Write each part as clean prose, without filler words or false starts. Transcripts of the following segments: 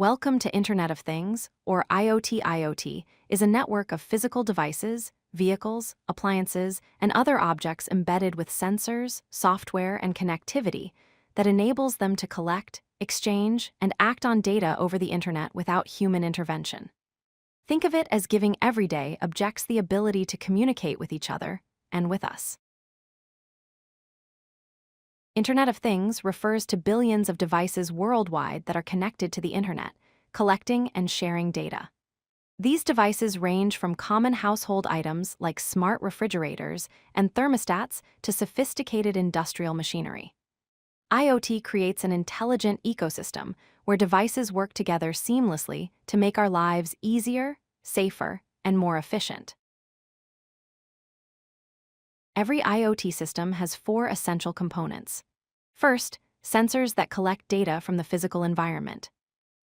Welcome to Internet of Things, or IoT. IoT is a network of physical devices, vehicles, appliances, and other objects embedded with sensors, software, and connectivity that enables them to collect, exchange, and act on data over the Internet without human intervention. Think of it as giving everyday objects the ability to communicate with each other and with us. Internet of Things refers to billions of devices worldwide that are connected to the Internet, collecting and sharing data. These devices range from common household items like smart refrigerators and thermostats to sophisticated industrial machinery. IoT creates an intelligent ecosystem where devices work together seamlessly to make our lives easier, safer, and more efficient. Every IoT system has four essential components. First, sensors that collect data from the physical environment.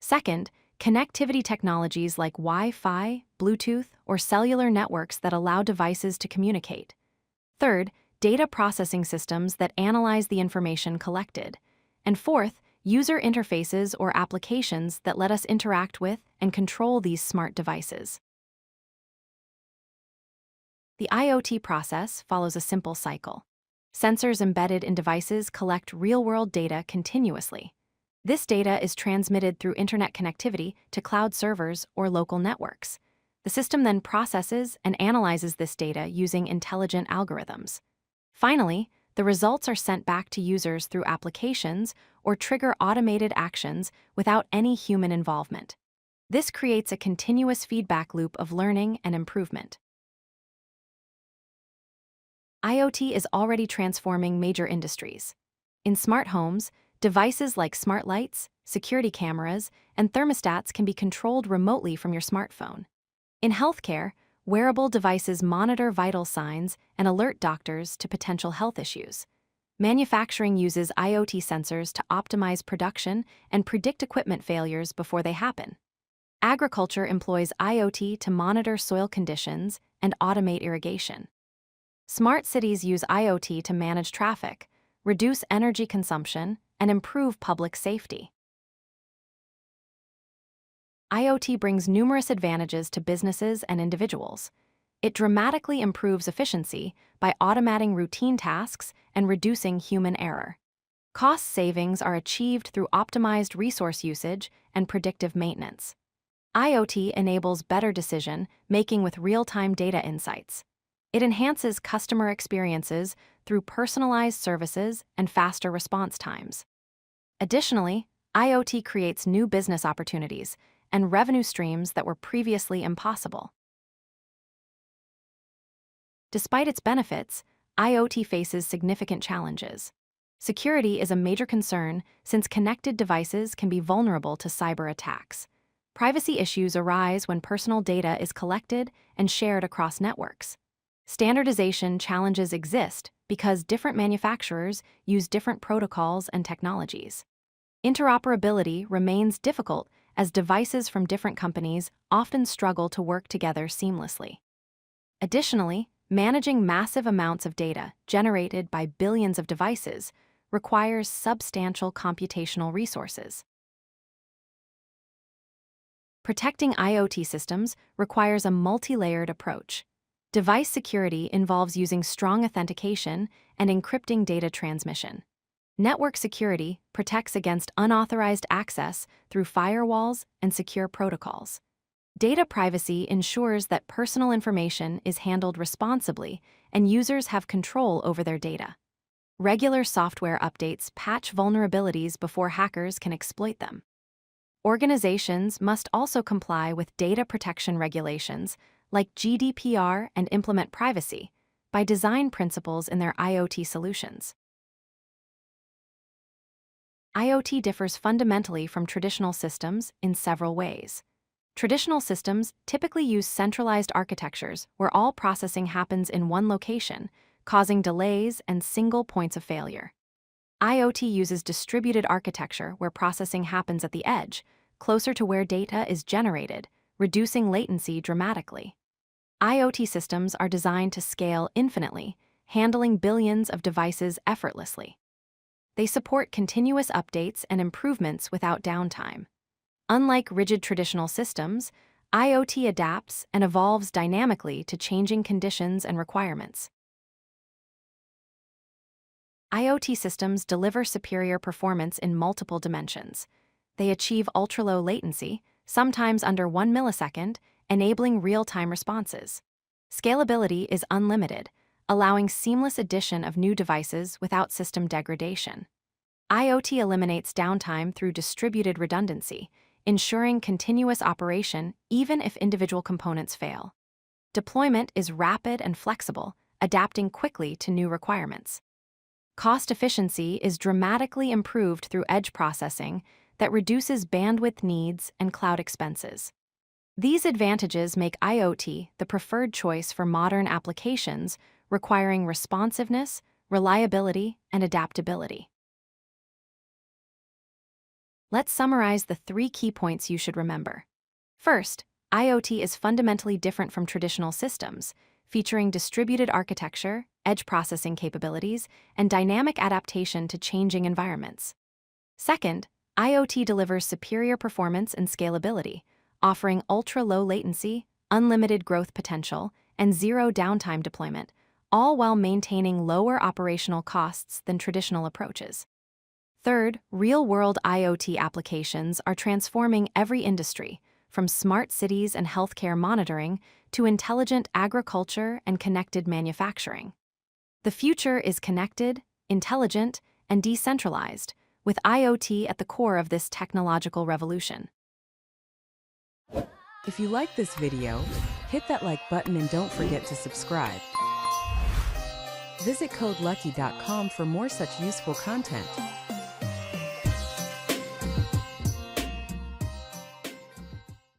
Second, connectivity technologies like Wi-Fi, Bluetooth, or cellular networks that allow devices to communicate. Third, data processing systems that analyze the information collected. And fourth, user interfaces or applications that let us interact with and control these smart devices. The IoT process follows a simple cycle. Sensors embedded in devices collect real-world data continuously. This data is transmitted through internet connectivity to cloud servers or local networks. The system then processes and analyzes this data using intelligent algorithms. Finally, the results are sent back to users through applications or trigger automated actions without any human involvement. This creates a continuous feedback loop of learning and improvement. IoT is already transforming major industries. In smart homes, devices like smart lights, security cameras, and thermostats can be controlled remotely from your smartphone. In healthcare, wearable devices monitor vital signs and alert doctors to potential health issues. Manufacturing uses IoT sensors to optimize production and predict equipment failures before they happen. Agriculture employs IoT to monitor soil conditions and automate irrigation. Smart cities use IoT to manage traffic, reduce energy consumption, and improve public safety. IoT brings numerous advantages to businesses and individuals. It dramatically improves efficiency by automating routine tasks and reducing human error. Cost savings are achieved through optimized resource usage and predictive maintenance. IoT enables better decision-making with real-time data insights. It enhances customer experiences through personalized services and faster response times. Additionally, IoT creates new business opportunities and revenue streams that were previously impossible. Despite its benefits, IoT faces significant challenges. Security is a major concern since connected devices can be vulnerable to cyber attacks. Privacy issues arise when personal data is collected and shared across networks. Standardization challenges exist because different manufacturers use different protocols and technologies. Interoperability remains difficult as devices from different companies often struggle to work together seamlessly. Additionally, managing massive amounts of data generated by billions of devices requires substantial computational resources. Protecting IoT systems requires a multi-layered approach. Device security involves using strong authentication and encrypting data transmission. Network security protects against unauthorized access through firewalls and secure protocols. Data privacy ensures that personal information is handled responsibly and users have control over their data. Regular software updates patch vulnerabilities before hackers can exploit them. Organizations must also comply with data protection regulations like GDPR and implement privacy by design principles in their IoT solutions. IoT differs fundamentally from traditional systems in several ways. Traditional systems typically use centralized architectures where all processing happens in one location, causing delays and single points of failure. IoT uses distributed architecture where processing happens at the edge, closer to where data is generated, reducing latency dramatically. IoT systems are designed to scale infinitely, handling billions of devices effortlessly. They support continuous updates and improvements without downtime. Unlike rigid traditional systems, IoT adapts and evolves dynamically to changing conditions and requirements. IoT systems deliver superior performance in multiple dimensions. They achieve ultra-low latency, sometimes under 1 millisecond, enabling real-time responses. Scalability is unlimited, allowing seamless addition of new devices without system degradation. IoT eliminates downtime through distributed redundancy, ensuring continuous operation even if individual components fail. Deployment is rapid and flexible, adapting quickly to new requirements. Cost efficiency is dramatically improved through edge processing that reduces bandwidth needs and cloud expenses. These advantages make IoT the preferred choice for modern applications requiring responsiveness, reliability, and adaptability. Let's summarize the 3 key points you should remember. First, IoT is fundamentally different from traditional systems, featuring distributed architecture, edge processing capabilities, and dynamic adaptation to changing environments. Second, IoT delivers superior performance and scalability, offering ultra-low latency, unlimited growth potential, and zero downtime deployment, all while maintaining lower operational costs than traditional approaches. Third, real-world IoT applications are transforming every industry, from smart cities and healthcare monitoring to intelligent agriculture and connected manufacturing. The future is connected, intelligent, and decentralized, with IoT at the core of this technological revolution. If you like this video, hit that like button and don't forget to subscribe. Visit codelucky.com for more such useful content.